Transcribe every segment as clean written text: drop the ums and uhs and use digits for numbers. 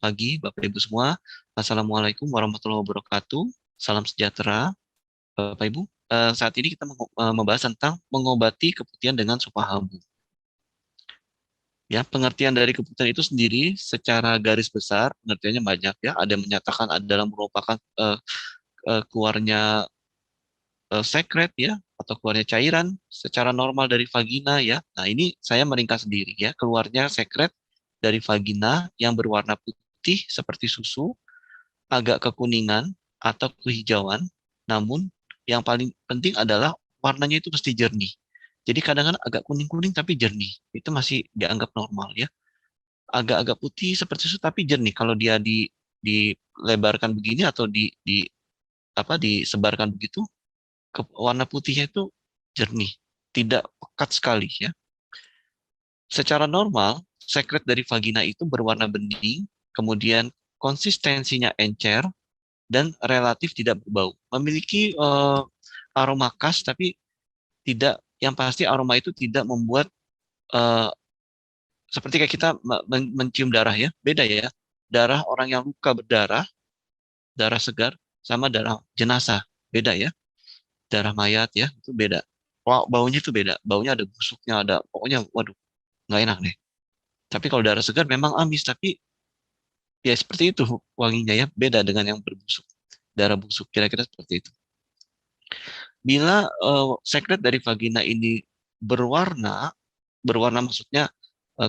pagi Bapak Ibu semua. Assalamualaikum warahmatullahi wabarakatuh. Salam sejahtera Bapak Ibu. Saat ini kita membahas tentang mengobati keputihan dengan sopa habu. Ya, pengertian dari keputihan itu sendiri secara garis besar pengertiannya banyak ya. Ada yang menyatakan adalah merupakan keluarnya sekret ya atau keluarnya cairan secara normal dari vagina ya. Nah, ini saya meringkas sendiri ya, keluarnya sekret dari vagina yang berwarna putih seperti susu, agak kekuningan atau kehijauan, namun yang paling penting adalah warnanya itu mesti jernih. Jadi kadang-kadang agak kuning-kuning tapi jernih, itu masih dianggap normal ya. Agak-agak putih seperti susu tapi jernih. Kalau dia dilebarkan begini atau di apa disebarkan begitu, warna putihnya itu jernih, tidak pekat sekali ya. Secara normal, sekret dari vagina itu berwarna bening, kemudian konsistensinya encer dan relatif tidak berbau. Memiliki aroma khas tapi tidak, yang pasti aroma itu tidak membuat eh, seperti kayak kita mencium darah ya, beda ya. Darah orang yang luka berdarah, darah segar sama darah jenazah, beda ya. Darah mayat ya, itu beda. Wah, baunya itu beda. Baunya ada busuknya, ada pokoknya waduh, nggak enak deh. Tapi kalau darah segar memang amis, tapi ya seperti itu wanginya ya, beda dengan yang berbusuk. Darah busuk kira-kira seperti itu. Bila sekret dari vagina ini berwarna, berwarna maksudnya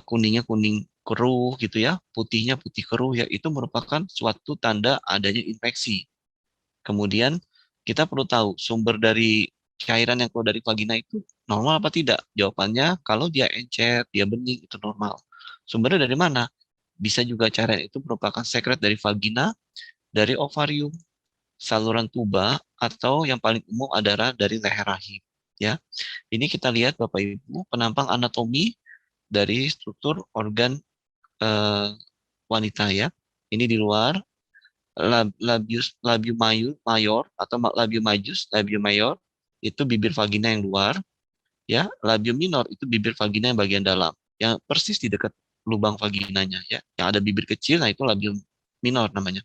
kuningnya kuning keruh gitu ya, putihnya putih keruh ya, itu merupakan suatu tanda adanya infeksi. Kemudian kita perlu tahu sumber dari cairan yang keluar dari vagina itu normal apa tidak? Jawabannya kalau dia encer, dia bening itu normal. Sumbernya dari mana? Bisa juga cairan itu merupakan sekret dari vagina, dari ovarium, saluran tuba, atau yang paling umum adalah dari leher rahim. Ya, ini kita lihat Bapak Ibu penampang anatomi dari struktur organ eh, wanita ya. Ini di luar labium mayor atau labium majus, labium mayor itu bibir vagina yang luar, ya. Labium minor itu bibir vagina yang bagian dalam, yang persis di dekat lubang vaginanya ya. Yang ada bibir kecil, nah itu labium minor namanya.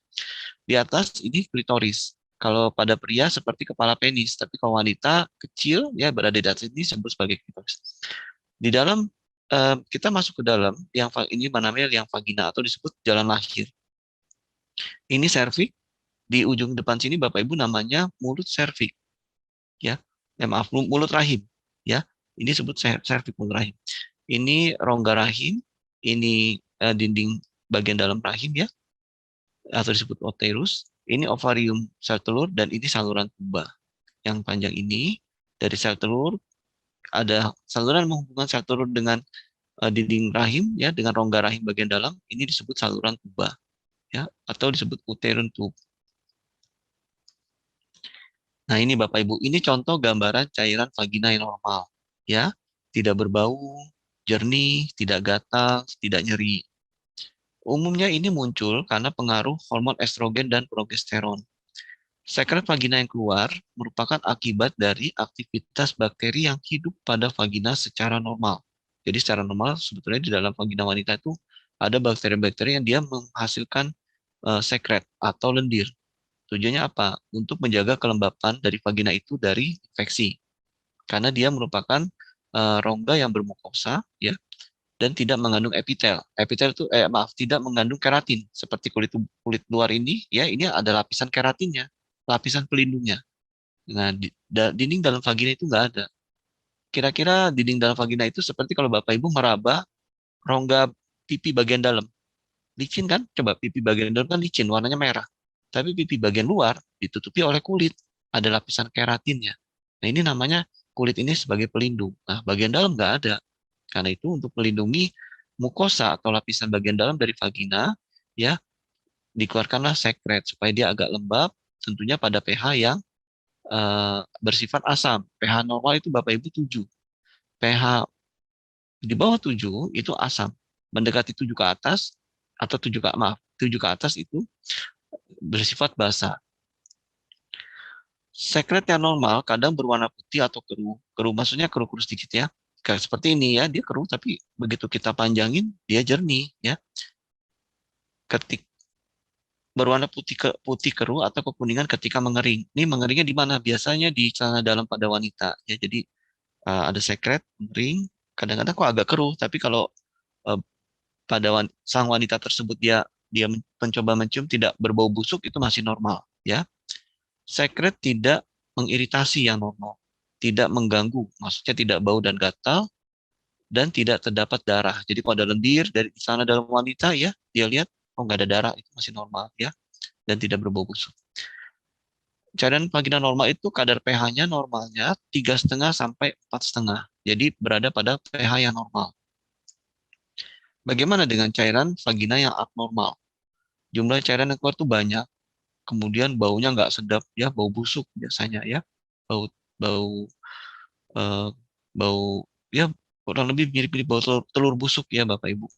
Di atas ini klitoris. Kalau pada pria seperti kepala penis, tapi kalau wanita kecil ya berada di atas ini disebut sebagai klitoris. Di dalam kita masuk ke dalam yang ini namanya yang vagina atau disebut jalan lahir. Ini serviks, di ujung depan sini Bapak Ibu namanya mulut serviks ya. Maaf, mulut rahim ya. Ini disebut serviks mulut rahim. Ini rongga rahim, ini dinding bagian dalam rahim ya, atau disebut uterus. Ini ovarium sel telur dan ini saluran tuba. Yang panjang ini dari sel telur, ada saluran menghubungkan sel telur dengan dinding rahim ya, dengan rongga rahim bagian dalam, ini disebut saluran tuba ya, atau disebut uterine tube. Nah, ini Bapak Ibu, ini contoh gambaran cairan vagina yang normal ya, tidak berbau, jernih, tidak gatal, tidak nyeri. Umumnya ini muncul karena pengaruh hormon estrogen dan progesteron. Sekret vagina yang keluar merupakan akibat dari aktivitas bakteri yang hidup pada vagina secara normal. Jadi secara normal sebetulnya di dalam vagina wanita itu ada bakteri-bakteri yang dia menghasilkan sekret atau lendir. Tujuannya apa? Untuk menjaga kelembapan dari vagina itu dari infeksi. Karena dia merupakan rongga yang bermukosa ya, dan tidak mengandung epitel. Epitel itu maaf, tidak mengandung keratin seperti kulit kulit luar ini ya, ini ada lapisan keratinnya, lapisan pelindungnya. Nah, dinding dalam vagina itu nggak ada. Kira-kira dinding dalam vagina itu seperti kalau Bapak Ibu meraba rongga pipi bagian dalam. Licin kan? Coba pipi bagian dalam kan licin, warnanya merah. Tapi pipi bagian luar ditutupi oleh kulit, ada lapisan keratinnya. Nah, ini namanya kulit ini sebagai pelindung. Nah, bagian dalam nggak ada. Karena itu untuk melindungi mukosa atau lapisan bagian dalam dari vagina, ya, dikeluarkanlah sekret supaya dia agak lembab, tentunya pada pH yang bersifat asam. pH normal itu Bapak Ibu 7. pH di bawah 7 itu asam. Mendekati 7 ke atas atau 7 ke maaf, 7 ke atas itu bersifat basa. Sekret yang normal kadang berwarna putih atau keruh. Keruh maksudnya keruh-keruh sedikit ya. Kayak seperti ini ya, dia keruh tapi begitu kita panjangin dia jernih ya. berwarna putih keruh atau kekuningan ketika mengering. Ini mengeringnya di mana? Biasanya di celana dalam pada wanita. Ya, jadi ada sekret mengering. Kadang-kadang kok agak keruh, tapi kalau uh, pada sang wanita tersebut dia mencoba mencium tidak berbau busuk itu masih normal. Ya, sekret tidak mengiritasi yang normal, tidak mengganggu, maksudnya tidak bau dan gatal dan tidak terdapat darah. Jadi kalau ada lendir dari sana dalam wanita ya, dia lihat oh nggak ada darah itu masih normal ya dan tidak berbau busuk. Cairan vagina normal itu kadar pH-nya normalnya 3,5 sampai 4,5. Jadi berada pada pH yang normal. Bagaimana dengan cairan vagina yang abnormal? Jumlah cairan yang keluar itu banyak, kemudian baunya nggak sedap ya, bau busuk biasanya ya, bau bau eh, bau ya kurang lebih mirip-mirip bau telur busuk ya Bapak Ibu,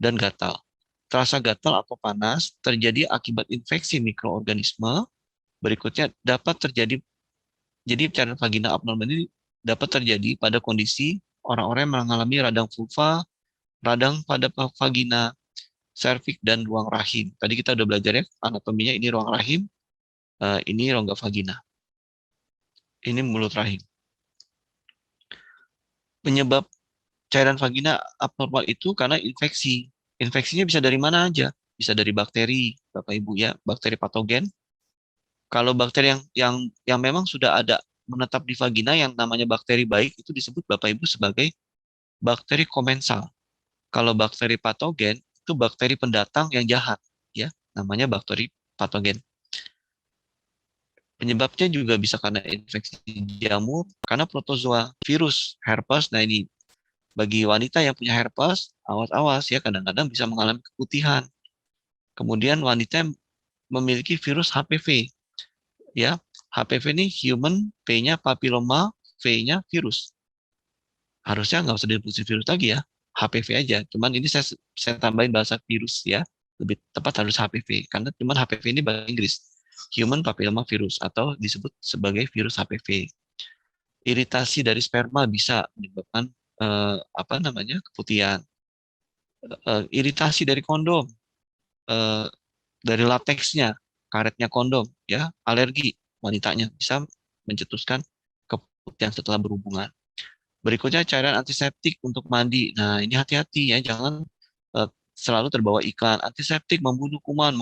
dan gatal. Terasa gatal atau panas terjadi akibat infeksi mikroorganisme. Berikutnya dapat terjadi, jadi cairan vagina abnormal ini dapat terjadi pada kondisi orang-orang yang mengalami radang vulva, radang pada vagina, serviks dan ruang rahim. Tadi kita udah belajar ya anatominya, ini ruang rahim, ini rongga vagina, ini mulut rahim. Penyebab cairan vagina abnormal itu karena infeksi. Infeksinya bisa dari mana aja? Bisa dari bakteri, Bapak Ibu ya, bakteri patogen. Kalau bakteri yang memang sudah ada menetap di vagina yang namanya bakteri baik itu disebut Bapak Ibu sebagai bakteri komensal. Kalau bakteri patogen itu bakteri pendatang yang jahat ya, namanya bakteri patogen. Penyebabnya juga bisa karena infeksi jamur, karena protozoa, virus, herpes. Nah ini bagi wanita yang punya herpes, awas-awas ya, kadang-kadang bisa mengalami keputihan. Kemudian wanita yang memiliki virus HPV, ya, HPV ini human, P-nya papilloma, V-nya virus. Harusnya nggak usah disebut virus lagi ya, HPV aja. Cuman ini saya tambahin bahasa virus ya, lebih tepat harus HPV, karena cuman HPV ini bahasa Inggris, human papilloma virus, atau disebut sebagai virus HPV. Iritasi dari sperma bisa menyebabkan apa namanya keputihan. Iritasi dari kondom, eh, dari lateksnya, karetnya kondom, ya, alergi wanitanya bisa mencetuskan keputihan setelah berhubungan. Berikutnya cairan antiseptik untuk mandi. Nah, ini hati-hati ya, jangan selalu terbawa iklan antiseptik membunuh kuman,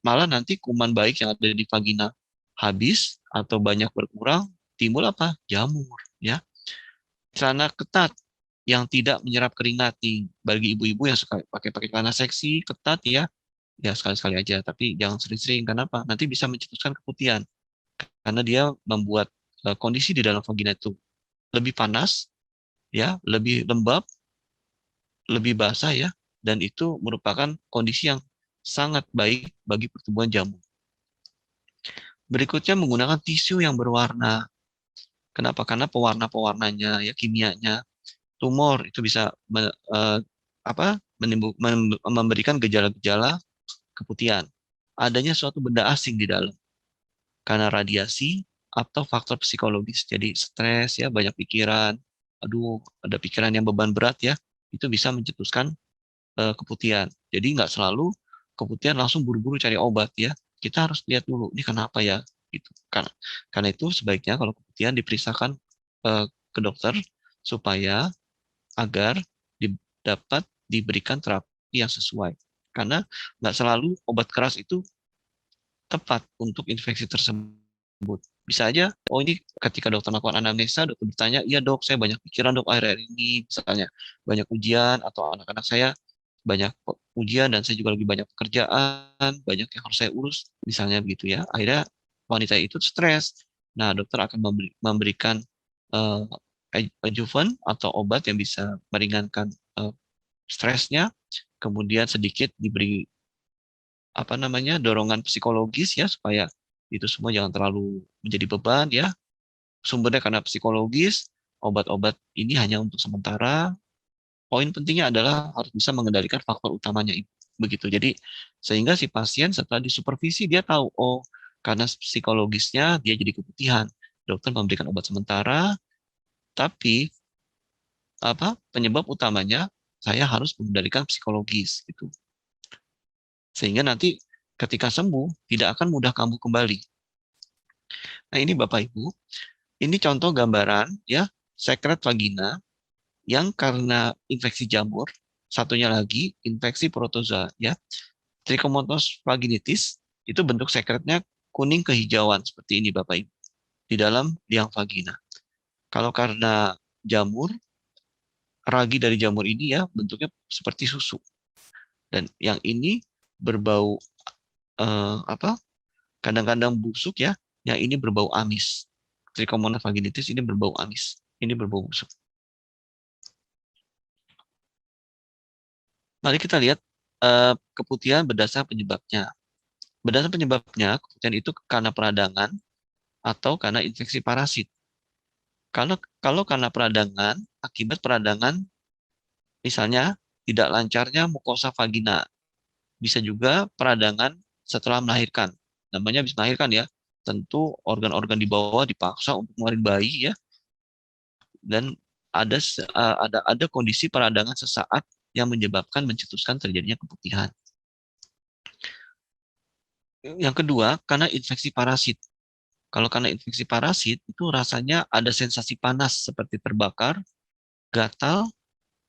malah nanti kuman baik yang ada di vagina habis atau banyak berkurang, timbul apa? Jamur, ya. Celana ketat yang tidak menyerap keringat nih bagi ibu-ibu yang suka pakai celana seksi ketat ya, ya sekali-sekali aja, tapi jangan sering-sering. Kenapa? Nanti bisa mencetuskan keputihan karena dia membuat kondisi di dalam vagina itu lebih panas, ya, lebih lembab, lebih basah ya, dan itu merupakan kondisi yang sangat baik bagi pertumbuhan jamur. Berikutnya menggunakan tisu yang berwarna. Kenapa? Karena pewarna-pewarnanya ya kimianya, tumor itu bisa apa memberikan gejala-gejala keputihan. Adanya suatu benda asing di dalam karena radiasi atau faktor psikologis. Jadi stres ya, banyak pikiran, aduh ada pikiran yang beban berat ya, itu bisa mencetuskan keputihan. Jadi nggak selalu keputihan langsung buru-buru cari obat ya. Kita harus lihat dulu ini kenapa ya gitu. Karena itu sebaiknya kalau keputihan diperiksakan ke dokter supaya agar dapat diberikan terapi yang sesuai. Karena nggak selalu obat keras itu tepat untuk infeksi tersebut. Bisa aja, oh ini ketika dokter melakukan anamnesa, dokter bertanya, iya dok, saya banyak pikiran dok akhir-akhir ini, misalnya banyak ujian, atau anak-anak saya banyak ujian, dan saya juga lebih banyak pekerjaan, banyak yang harus saya urus, misalnya begitu ya. Akhirnya wanita itu stres. Nah, dokter akan memberikan uh, adjuvan atau obat yang bisa meringankan stresnya, kemudian sedikit diberi apa namanya dorongan psikologis ya supaya itu semua jangan terlalu menjadi beban ya. Sumbernya karena psikologis, obat-obat ini hanya untuk sementara. Poin pentingnya adalah harus bisa mengendalikan faktor utamanya itu. Begitu. Jadi sehingga si pasien setelah disupervisi dia tahu oh karena psikologisnya dia jadi keputihan. Dokter memberikan obat sementara, tapi apa penyebab utamanya saya harus mengendalikan psikologis gitu. Sehingga nanti ketika sembuh tidak akan mudah kambuh kembali. Nah, ini Bapak Ibu, ini contoh gambaran ya sekret vagina yang karena infeksi jamur, satunya lagi infeksi protozoa ya. Trichomonas vaginitis itu bentuk sekretnya kuning kehijauan seperti ini Bapak Ibu di dalam liang vagina. Kalau karena jamur, ragi dari jamur ini ya bentuknya seperti susu. Dan yang ini berbau apa? Kadang-kadang busuk ya. Yang ini berbau amis. Trichomonas vaginitis ini berbau amis. Ini berbau busuk. Mari kita lihat keputihan berdasar penyebabnya. Berdasar penyebabnya, keputihan itu karena peradangan atau karena infeksi parasit. Kalau kalau karena peradangan, akibat peradangan, misalnya tidak lancarnya mukosa vagina, bisa juga peradangan setelah melahirkan. Namanya habis melahirkan ya, tentu organ-organ di bawah dipaksa untuk ngeluarin bayi ya, dan ada kondisi peradangan sesaat yang menyebabkan mencetuskan terjadinya keputihan. Yang kedua, karena infeksi parasit. Kalau karena infeksi parasit, itu rasanya ada sensasi panas seperti terbakar, gatal,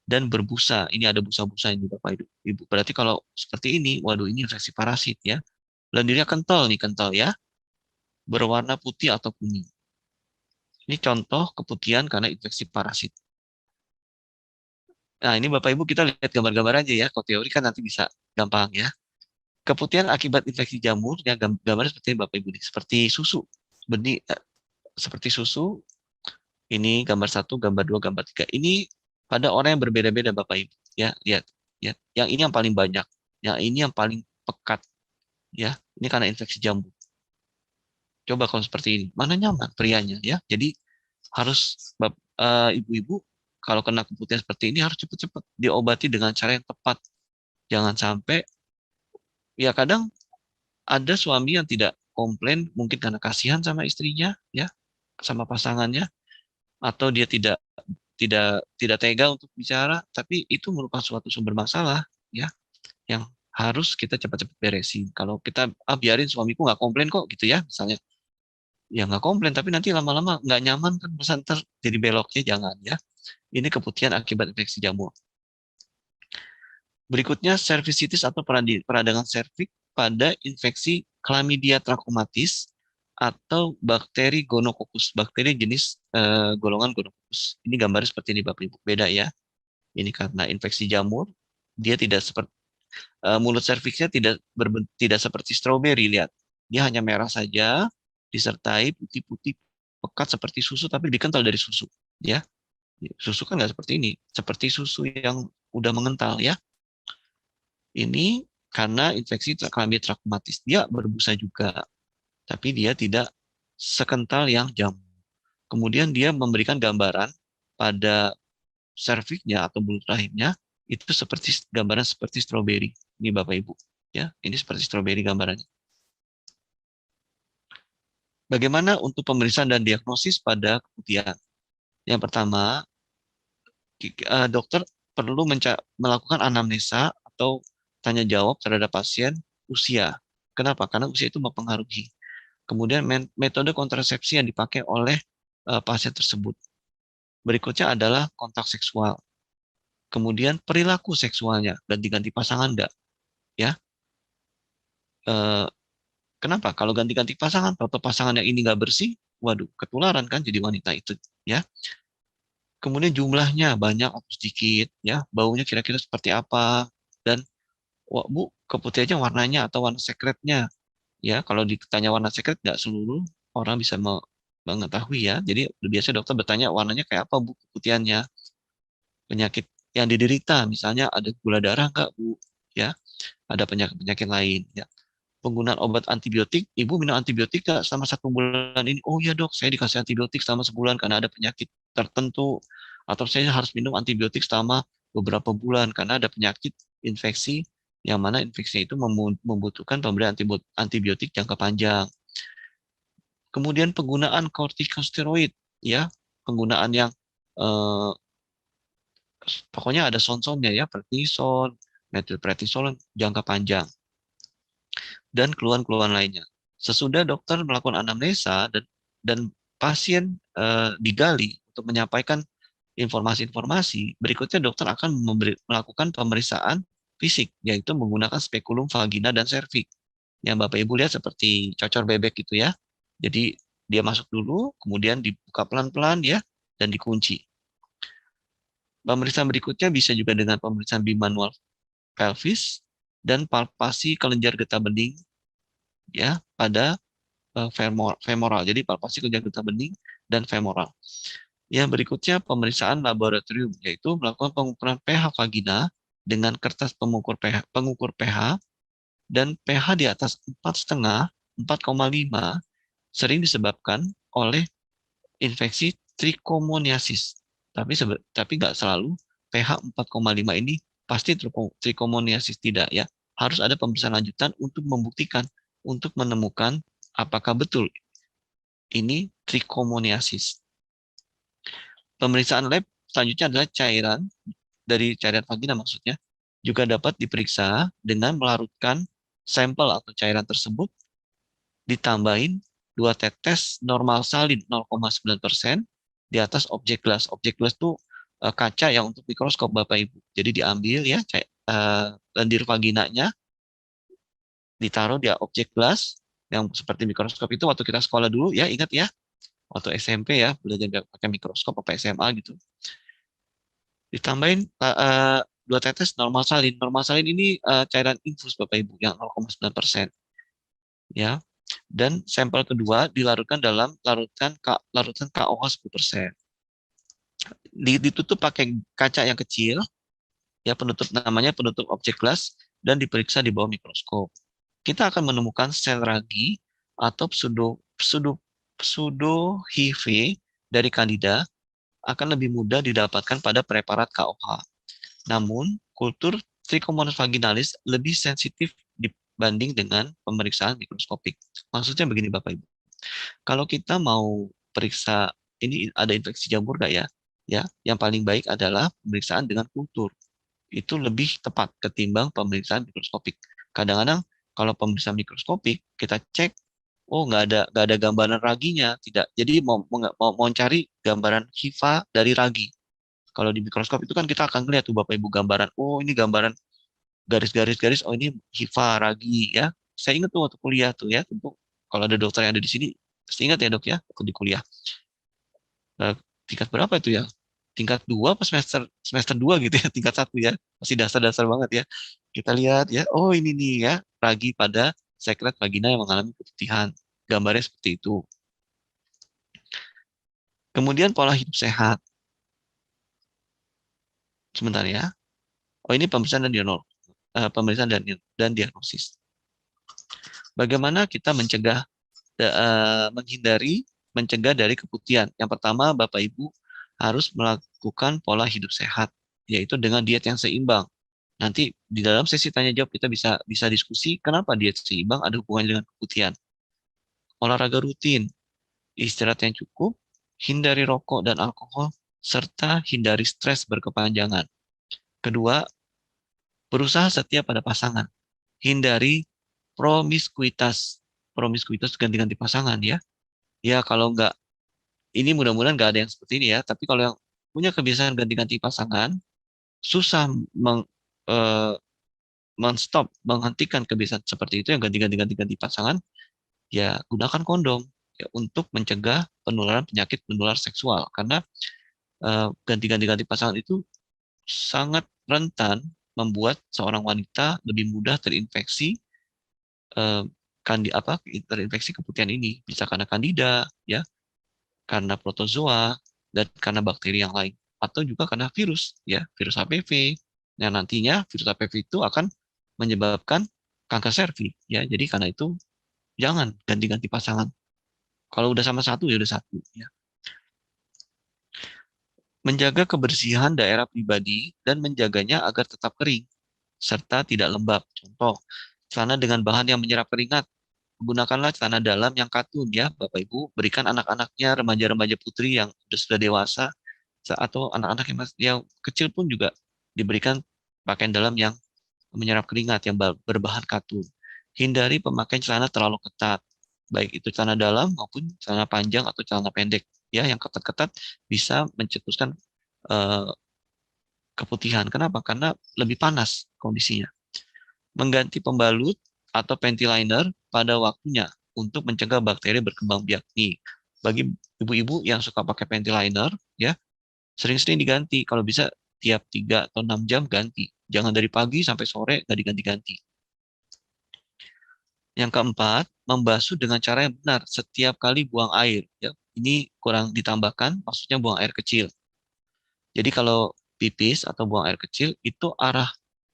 dan berbusa. Ini ada busa-busa ini Bapak Ibu. Berarti kalau seperti ini, waduh ini infeksi parasit ya. Lendirnya kental nih, kental ya. Berwarna putih atau kuning. Ini contoh keputihan karena infeksi parasit. Nah, ini Bapak Ibu kita lihat gambar-gambar aja ya. Kalau teori kan nanti bisa gampang ya. Keputihan akibat infeksi jamur, ya gambarnya seperti ini Bapak Ibu nih. Seperti susu. Benih, seperti susu. Ini gambar 1, gambar 2, gambar 3. Ini pada orang yang berbeda-beda Bapak Ibu. Ya, lihat. Ya. Yang ini yang paling banyak. Yang ini yang paling pekat. Ya, ini karena infeksi jamur. Coba kalau seperti ini, mana nyaman prianya ya. Jadi harus ibu-ibu kalau kena keputihan seperti ini harus cepat-cepat diobati dengan cara yang tepat. Jangan sampai ya kadang ada suami yang tidak komplain mungkin karena kasihan sama istrinya ya, sama pasangannya atau dia tidak tega untuk bicara, tapi itu merupakan suatu sumber masalah ya yang harus kita cepat-cepat beresin. Kalau kita biarin suamiku nggak komplain kok gitu ya misalnya, ya nggak komplain tapi nanti lama-lama nggak nyaman kan pesan jadi beloknya, jangan ya. Ini keputihan akibat infeksi jamur. Berikutnya cervicitis atau peradangan serviks pada infeksi Chlamydia trachomatis atau bakteri gonococcus, bakteri jenis golongan gonococcus. Ini gambarnya seperti ini Bapak Ibu, beda ya. Ini karena infeksi jamur, dia tidak seperti mulut serviksnya tidak seperti stroberi, lihat. Dia hanya merah saja, disertai putih-putih pekat seperti susu tapi lebih kental dari susu, ya. Susu kan nggak seperti ini, seperti susu yang udah mengental ya. Ini karena infeksi Chlamydia trachomatis. Dia berbusa juga, tapi dia tidak sekental yang jamur. Kemudian dia memberikan gambaran pada serviksnya atau mulut rahimnya itu seperti gambaran seperti stroberi. Ini Bapak Ibu, ya. Ini seperti stroberi gambarannya. Bagaimana untuk pemeriksaan dan diagnosis pada keputihan? Yang pertama, dokter perlu melakukan anamnesa atau tanya jawab terhadap pasien usia. Kenapa? Karena usia itu mempengaruhi. Kemudian metode kontrasepsi yang dipakai oleh pasien tersebut. Berikutnya adalah kontak seksual. Kemudian perilaku seksualnya, ganti-ganti pasangan enggak, ya. Eh, Kenapa? Kalau ganti-ganti pasangan, atau pasangan yang ini nggak bersih, waduh, ketularan kan jadi wanita itu, ya. Kemudian jumlahnya banyak atau sedikit, ya. Baunya kira-kira seperti apa, dan wah, Bu, keputihannya warnanya atau warna sekretnya, ya. Kalau ditanya warna sekret, nggak seluruh orang bisa mengetahui ya. Jadi biasanya dokter bertanya warnanya kayak apa Bu keputihannya, penyakit yang diderita, misalnya ada gula darah nggak Bu, ya, ada penyakit-penyakit lain, ya. Penggunaan obat antibiotik, ibu minum antibiotik nggak selama 1 bulan ini? Oh ya dok, saya dikasih antibiotik selama sebulan karena ada penyakit tertentu, atau saya harus minum antibiotik selama beberapa bulan karena ada penyakit infeksi yang mana infeksi itu membutuhkan pemberian antibiotik jangka panjang. Kemudian penggunaan kortikosteroid, ya, penggunaan yang eh, pokoknya ada son-sonnya ya, prednison, metilprednisolon jangka panjang. dan keluhan-keluhan lainnya. Sesudah dokter melakukan anamnesa dan pasien digali untuk menyampaikan informasi-informasi, berikutnya dokter akan melakukan pemeriksaan fisik, yaitu menggunakan spekulum vagina dan serviks. Yang Bapak Ibu lihat seperti cocor bebek gitu ya. Jadi dia masuk dulu, kemudian dibuka pelan-pelan ya, dan dikunci. Pemeriksaan berikutnya bisa juga dengan pemeriksaan bimanual pelvis dan palpasi kelenjar getah bening ya pada femoral. Jadi palpasi kelenjar getah bening dan femoral. Yang berikutnya pemeriksaan laboratorium, yaitu melakukan pengukuran pH vagina dengan kertas pengukur pH dan pH di atas 4,5, 4,5 sering disebabkan oleh infeksi trichomoniasis. Tapi nggak selalu pH 4,5 ini pasti trichomoniasis, tidak ya. Harus ada pemeriksaan lanjutan untuk membuktikan, untuk menemukan apakah betul ini trichomoniasis. Pemeriksaan lab selanjutnya adalah cairan vagina maksudnya, juga dapat diperiksa dengan melarutkan sampel atau cairan tersebut, ditambahin 2 tetes normal salin 0,9% di atas objek gelas. Objek gelas itu kaca yang untuk mikroskop Bapak Ibu. Jadi diambil ya lendir vaginanya, ditaruh di objek gelas yang seperti mikroskop itu waktu kita sekolah dulu ya, ingat ya, waktu SMP ya, belajar pakai mikroskop apa SMA gitu. Ditambahin 2 tetes normal salin. Normal salin ini cairan infus Bapak Ibu yang 0,9%. Ya. Dan sampel kedua dilarutkan dalam larutan KOH 10%. Ditutup pakai kaca yang kecil, ya penutup namanya penutup objek gelas, dan diperiksa di bawah mikroskop. Kita akan menemukan sel ragi atau pseudo HIV dari Candida akan lebih mudah didapatkan pada preparat KOH. Namun, kultur Trichomonas vaginalis lebih sensitif dibanding dengan pemeriksaan mikroskopik. Maksudnya begini Bapak Ibu. Kalau kita mau periksa ini ada infeksi jamur nggak ya? Ya, yang paling baik adalah pemeriksaan dengan kultur. Itu lebih tepat ketimbang pemeriksaan mikroskopik. Kadang-kadang kalau pemeriksaan mikroskopik kita cek, oh nggak ada gambaran raginya, tidak. Jadi mau cari gambaran HIV dari ragi. Kalau di mikroskop itu kan kita akan lihat tuh Bapak Ibu gambaran, oh ini gambaran garis-garis-garis, oh ini HIV ragi ya. Saya ingat tuh waktu kuliah tuh ya, tentu kalau ada dokter yang ada di sini, pasti ingat ya dok ya, waktu di kuliah. Tingkat berapa itu ya? Tingkat 2 apa semester 2 gitu ya, tingkat 1 ya. Masih dasar-dasar banget ya. Kita lihat ya, oh ini nih ya, ragi pada sekret vagina yang mengalami keputihan. Gambarnya seperti itu. Kemudian pola hidup sehat. Sebentar ya. Oh ini pemeriksaan dan diagnosis. Bagaimana kita mencegah dari keputihan? Yang pertama, Bapak Ibu harus melakukan pola hidup sehat, yaitu dengan diet yang seimbang. Nanti di dalam sesi tanya jawab kita bisa diskusi kenapa diet seimbang ada hubungannya dengan keputihan. Olahraga rutin, istirahat yang cukup, hindari rokok dan alkohol, serta hindari stres berkepanjangan. Kedua, berusaha setia pada pasangan. Hindari promiskuitas. Promiskuitas ganti-ganti pasangan ya. Ya kalau nggak, ini mudah-mudahan nggak ada yang seperti ini ya. Tapi kalau yang punya kebiasaan ganti-ganti pasangan, susah eh, menghentikan kebiasaan seperti itu yang ganti-ganti pasangan, ya gunakan kondom ya, untuk mencegah penularan penyakit menular seksual. Karena ganti-ganti pasangan itu sangat rentan membuat seorang wanita lebih mudah terinfeksi eh, terinfeksi keputihan ini, bisa karena kandida ya, karena protozoa dan karena bakteri yang lain, atau juga karena virus ya, virus HPV. Nah, nantinya virus HPV itu akan menyebabkan kanker serviks ya. Jadi karena itu jangan ganti-ganti pasangan. Kalau udah sama satu ya udah satu ya. Menjaga kebersihan daerah pribadi dan menjaganya agar tetap kering serta tidak lembab. Contoh, celana dengan bahan yang menyerap keringat. Gunakanlah celana dalam yang katun ya, Bapak Ibu. Berikan anak-anaknya, remaja-remaja putri yang sudah dewasa atau anak-anak yang kecil pun juga diberikan pakaian dalam yang menyerap keringat yang berbahan katun. Hindari pemakaian celana terlalu ketat, baik itu celana dalam maupun celana panjang atau celana pendek. Ya, yang ketat-ketat bisa mencetuskan eh, keputihan. Kenapa? Karena lebih panas kondisinya. Mengganti pembalut atau panty liner pada waktunya untuk mencegah bakteri berkembang biak. Nih, bagi ibu-ibu yang suka pakai panty liner, ya sering-sering diganti. Kalau bisa tiap 3 atau 6 jam ganti. Jangan dari pagi sampai sore nggak diganti-ganti. Yang keempat, membasuh dengan cara yang benar setiap kali buang air. Ya, ini kurang ditambahkan, maksudnya buang air kecil. Jadi kalau pipis atau buang air kecil itu arah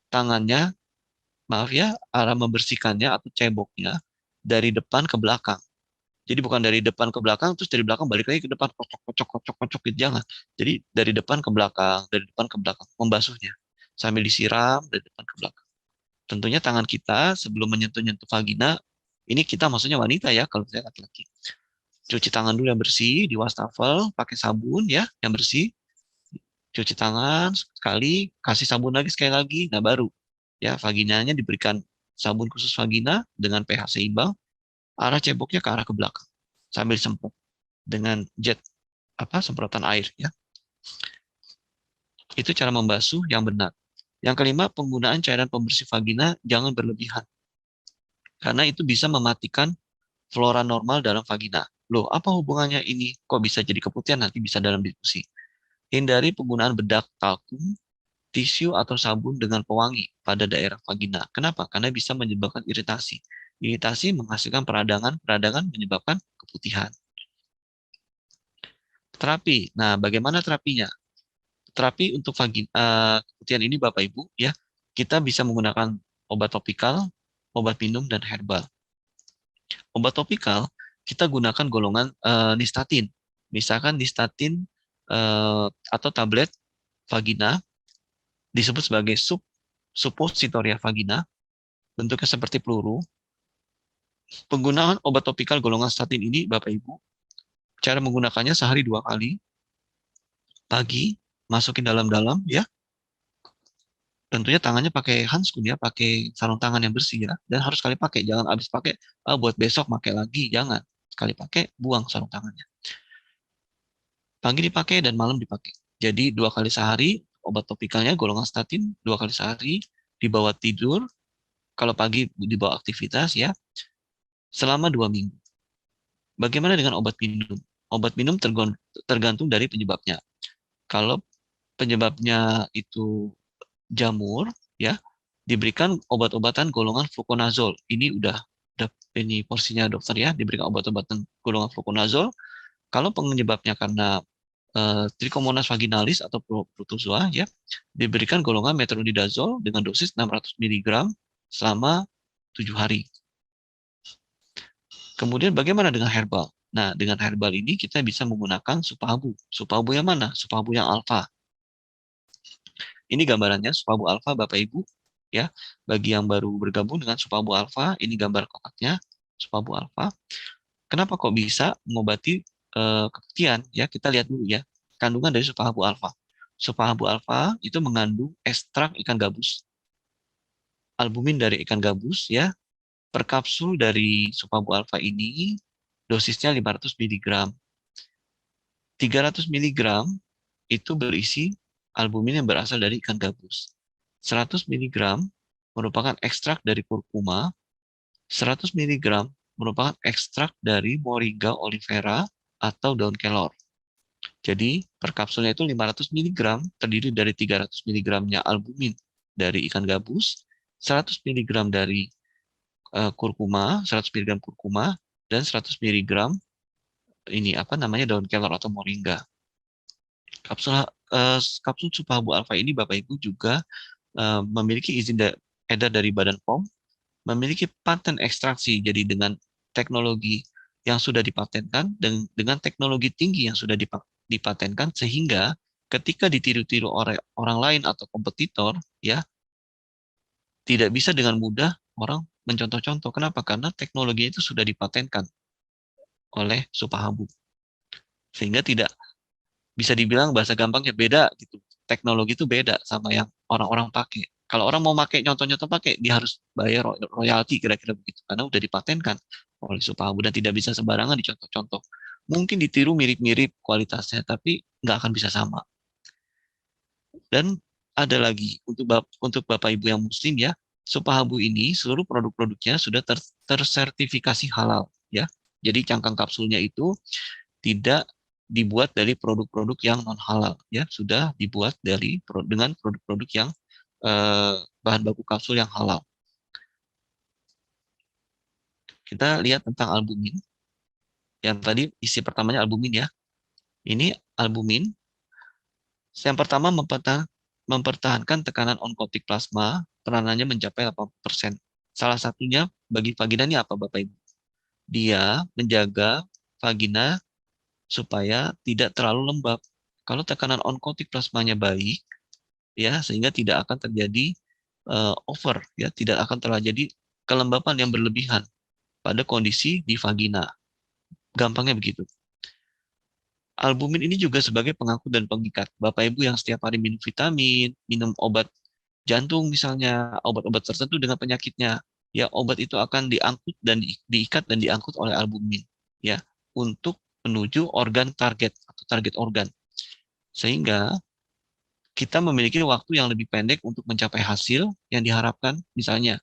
tangannya, maaf ya, arah membersihkannya atau ceboknya dari depan ke belakang. Jadi bukan dari depan ke belakang terus dari belakang balik lagi ke depan kocok kocok kocok kocok gitu jangan. Jadi dari depan ke belakang, dari depan ke belakang membasuhnya sambil disiram dari depan ke belakang. Tentunya tangan kita sebelum menyentuh-nyentuh vagina, ini kita maksudnya wanita ya kalau saya laki-laki. Cuci tangan dulu yang bersih di wastafel, pakai sabun ya yang bersih. Cuci tangan sekali, kasih sabun lagi sekali lagi, nah baru ya vaginanya diberikan sabun khusus vagina dengan pH seimbang, arah ceboknya ke arah ke belakang sambil semprot dengan jet semprotan air ya. Itu cara membasuh yang benar. Yang kelima, penggunaan cairan pembersih vagina jangan berlebihan karena itu bisa mematikan flora normal dalam vagina. Loh, apa hubungannya ini? Kok bisa jadi keputihan? Nanti bisa dalam diskusi. Hindari penggunaan bedak, talkum, tisu atau sabun dengan pewangi pada daerah vagina. Kenapa? Karena bisa menyebabkan iritasi. Iritasi menghasilkan peradangan, peradangan menyebabkan keputihan. Terapi. Nah, bagaimana terapinya? Terapi untuk keputihan ini Bapak Ibu ya, kita bisa menggunakan obat topikal, obat minum dan herbal. Obat topikal kita gunakan golongan nistatin. Misalkan nistatin atau tablet vagina disebut sebagai suppositoria vagina, bentuknya seperti peluru. Penggunaan obat topikal golongan statin ini Bapak Ibu, cara menggunakannya sehari 2 kali, pagi masukin dalam-dalam ya. Tentunya tangannya pakai handskun ya, pakai sarung tangan yang bersih ya, dan harus sekali pakai, jangan habis pakai buat besok pakai lagi, jangan. Sekali pakai, buang sarung tangannya. Pagi dipakai dan malam dipakai. Jadi 2 kali sehari, obat topikalnya golongan statin 2 kali sehari, dibawa tidur, kalau pagi dibawa aktivitas ya, selama 2 minggu. Bagaimana dengan obat minum? Obat minum tergantung dari penyebabnya. Kalau penyebabnya itu jamur, ya diberikan obat-obatan golongan fluconazole. Ini udah ini porsinya dokter ya, diberikan obat-obatan golongan fluconazole. Kalau penyebabnya karena Trichomonas vaginalis atau protozoa ya, diberikan golongan metronidazole dengan dosis 600 mg selama 7 hari. Kemudian bagaimana dengan herbal? Nah, dengan herbal ini kita bisa menggunakan supabu. Supabu yang mana? Supabu yang alfa. Ini gambarannya Supabu alfa Bapak Ibu ya. Bagi yang baru bergabung dengan Supabu alfa, ini gambar kotaknya Supabu alfa. Kenapa kok bisa mengobati keputihan? Ya, kita lihat dulu ya. Kandungan dari Supabu alfa. Supabu alfa itu mengandung ekstrak ikan gabus, albumin dari ikan gabus ya. Per kapsul dari Supabu alfa ini dosisnya 500 mg. 300 mg itu berisi albumin yang berasal dari ikan gabus. 100 mg merupakan ekstrak dari kurkuma, 100 mg merupakan ekstrak dari Moringa olivera atau daun kelor. Jadi per kapsulnya itu 500 mg terdiri dari 300 mg-nya albumin dari ikan gabus, 100 mg dari kurkuma, 100 mg kurkuma, dan 100 mg ini daun kelor atau moringa. Kapsul Supabu alfa ini Bapak Ibu juga memiliki izin edar dari Badan POM, memiliki paten ekstraksi. Jadi dengan teknologi yang sudah dipatenkan dan dengan teknologi tinggi yang sudah dipatenkan sehingga ketika ditiru-tiru oleh orang lain atau kompetitor ya tidak bisa dengan mudah orang mencontoh-contoh. Kenapa? Karena teknologi itu sudah dipatenkan oleh Supabu. Sehingga tidak bisa dibilang bahasa gampangnya beda gitu. Teknologi itu beda sama yang orang-orang pakai. Kalau orang mau pakai nyontoh-nyontoh pakai, dia harus bayar royalti kira-kira begitu karena udah dipatenkan oleh Supahabu dan tidak bisa sembarangan dicontoh-contoh. Mungkin ditiru mirip-mirip kualitasnya, tapi nggak akan bisa sama. Dan ada lagi untuk Bapak Ibu yang Muslim ya, Supahabu ini seluruh produk-produknya sudah tersertifikasi halal ya. Jadi cangkang kapsulnya itu tidak dibuat dari produk-produk yang non halal ya, sudah dibuat dengan produk-produk yang bahan baku kapsul yang halal. Kita lihat tentang albumin. Yang tadi isi pertamanya albumin ya. Ini albumin. Yang pertama mempertahankan tekanan onkotik plasma, peranannya mencapai 80%. Salah satunya bagi vagina ini apa Bapak Ibu? Dia menjaga vagina supaya tidak terlalu lembab. Kalau tekanan onkotik plasmanya baik, ya sehingga tidak akan terjadi over, ya tidak akan terjadi kelembapan yang berlebihan pada kondisi di vagina. Gampangnya begitu. Albumin ini juga sebagai pengangkut dan pengikat. Bapak Ibu yang setiap hari minum vitamin, minum obat jantung misalnya, obat-obat tertentu dengan penyakitnya, ya obat itu akan diangkut dan diikat dan diangkut oleh albumin, ya, untuk menuju organ target atau target organ. Sehingga kita memiliki waktu yang lebih pendek untuk mencapai hasil yang diharapkan, misalnya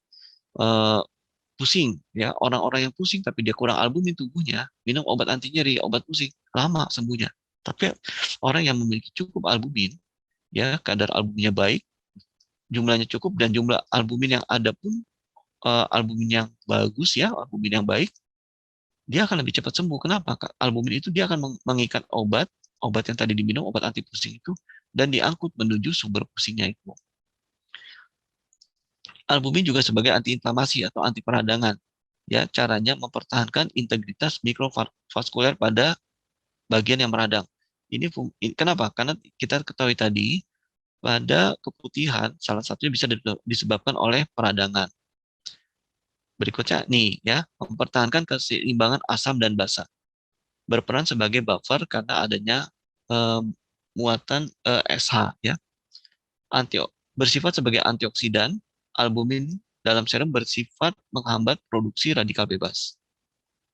eh, pusing, ya orang-orang yang pusing tapi dia kurang albumin tubuhnya, minum obat anti nyeri, obat pusing, lama sembuhnya. Tapi orang yang memiliki cukup albumin, ya kadar albuminnya baik, jumlahnya cukup dan jumlah albumin yang ada pun albumin yang bagus ya, albumin yang baik, dia akan lebih cepat sembuh. Kenapa? Albumin itu dia akan mengikat obat yang tadi diminum, obat anti pusing itu, dan diangkut menuju sumber pusingnya itu. Albumin juga sebagai antiinflamasi atau anti peradangan. Ya, caranya mempertahankan integritas mikrovaskuler pada bagian yang meradang. Ini kenapa? Karena kita ketahui tadi pada keputihan salah satunya bisa disebabkan oleh peradangan. Berikutnya nih ya, mempertahankan keseimbangan asam dan basa. Berperan sebagai buffer karena adanya muatan SH ya. Bersifat sebagai antioksidan, albumin dalam serum bersifat menghambat produksi radikal bebas.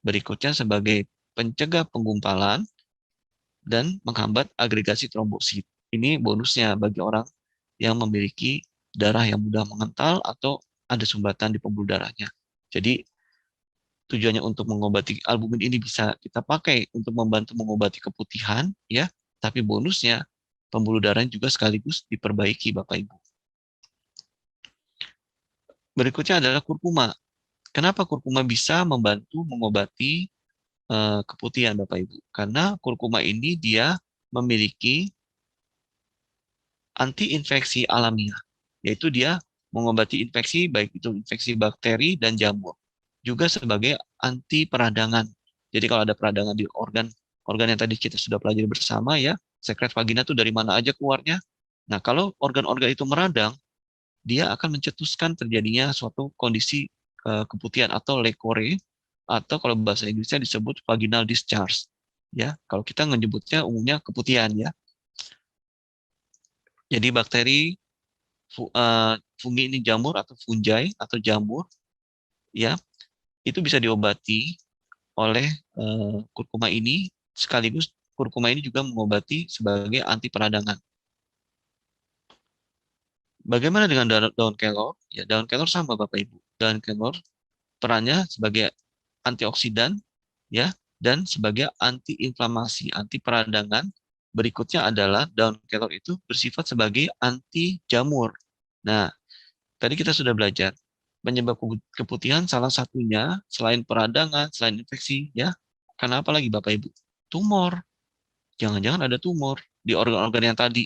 Berikutnya sebagai pencegah penggumpalan dan menghambat agregasi trombosit. Ini bonusnya bagi orang yang memiliki darah yang mudah mengental atau ada sumbatan di pembuluh darahnya. Jadi tujuannya untuk mengobati albumin ini bisa kita pakai untuk membantu mengobati keputihan ya, tapi bonusnya pembuluh darah juga sekaligus diperbaiki Bapak Ibu. Berikutnya adalah kurkuma. Kenapa kurkuma bisa membantu mengobati keputihan Bapak Ibu? Karena kurkuma ini dia memiliki anti-infeksi alamiah, yaitu dia mengobati infeksi baik itu infeksi bakteri dan jamur. Juga sebagai anti peradangan. Jadi kalau ada peradangan di organ yang tadi kita sudah pelajari bersama ya, sekret vagina itu dari mana aja keluarnya. Nah, kalau organ-organ itu meradang, dia akan mencetuskan terjadinya suatu kondisi keputihan atau lekore, atau kalau bahasa Inggrisnya disebut vaginal discharge. Ya, kalau kita menyebutnya umumnya keputihan ya. Jadi bakteri fungi ini jamur atau fungi atau jamur ya, itu bisa diobati oleh kurkuma ini, sekaligus kurkuma ini juga mengobati sebagai anti peradangan. Bagaimana dengan daun kelor? Ya, daun kelor sama Bapak Ibu. Daun kelor perannya sebagai antioksidan ya, dan sebagai anti-inflamasi, anti peradangan. Berikutnya adalah daun kelor itu bersifat sebagai anti jamur. Nah, tadi kita sudah belajar penyebab keputihan salah satunya selain peradangan, selain infeksi ya. Karena apa lagi Bapak Ibu? Tumor. Jangan-jangan ada tumor di organ-organ yang tadi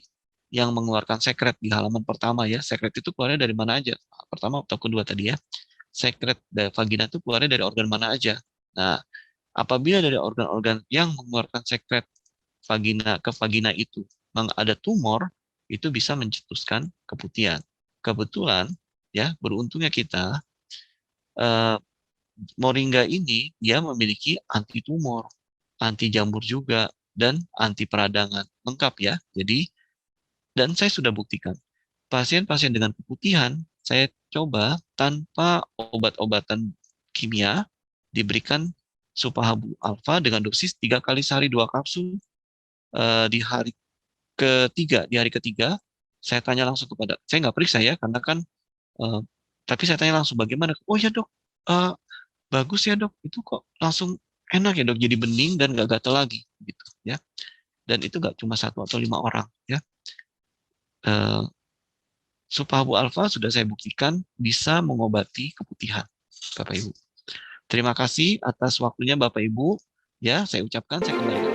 yang mengeluarkan sekret di halaman pertama ya. Sekret itu keluarnya dari mana aja? Pertama atau kedua tadi ya. Sekret dari vagina itu keluarnya dari organ mana aja? Nah, apabila dari organ-organ yang mengeluarkan sekret ke vagina itu ada tumor, itu bisa mencetuskan keputihan. Kebetulan ya, beruntungnya kita eh, moringa ini dia memiliki anti tumor, anti jamur juga dan anti peradangan. Lengkap ya. Jadi dan saya sudah buktikan. pasien-pasien dengan keputihan, saya coba tanpa obat-obatan kimia, diberikan Supahabu alfa dengan dosis 3 kali sehari 2 kapsul. Di hari ketiga, saya tanya langsung saya nggak periksa ya, karena kan, eh, tapi saya tanya langsung bagaimana. Oh ya dok, eh, bagus ya dok, itu kok langsung enak ya dok, jadi bening dan nggak gatel lagi, gitu ya. Dan itu nggak cuma 1 atau 5 orang ya. Eh, Supahabu alfa sudah saya buktikan bisa mengobati keputihan, Bapak Ibu. Terima kasih atas waktunya Bapak Ibu. Ya, saya ucapkan, saya kembalikan.